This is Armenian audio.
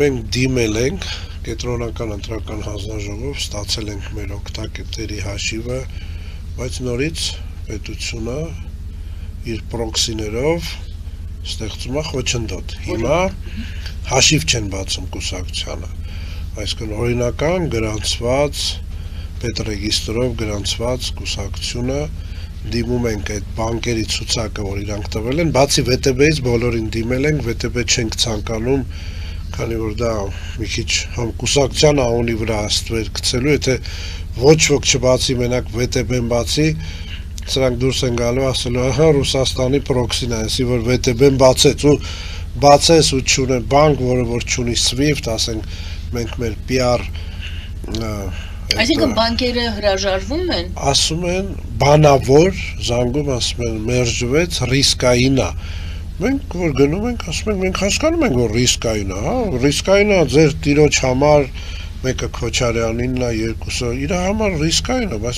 Մենք դիմել ենք կենտրոնական ընտրական հանձնաժողով, ստացել ենք մեր օգտատերերի հաշիվը, բայց նորից պետությունը իր պրոքսիներով ստեղծում է խոչընդոտ։ Հիմա հաշիվ չեն բացում կուսակցությանը, այսինքն օրինական գրանցված պետռեգիստրով գրանցված կուսակցությունը դիմում ենք այդ բանկերի ցուցակը, որ իրանք տվել են, բացի ՎՏԲ-ից բոլորին դիմել ենք, ՎՏԲ չենք ցանկանում, քանի որ դա մի քիչ համ կուսակցության անունի վրա աստվեր գցելու, եթե ոչ ոք չբացի, մենակ ՎՏԲ-ն բացի, սրանք դուրս են գալու ասելու, ահա Ռուսաստանի պրոքսին է, այսի որ ՎՏԲ-ն բացեց ու բացես ու չունե բանկ, որը որ չունի SWIFT, ասենք մենք մեր PR Այսինքն բանկերը հրաժարվում են։ Ասում են բանավոր, զանգում ասում են մերժվեց, ռիսկային է։ Մենք որ գնում ենք, ասում ենք մենք հասկանում ենք, որ ռիսկային է, հա, ռիսկային է ձեր տիրոջ համար, մեկը Քոչարյանինն է, երկուսը իր համար ռիսկային է, բայց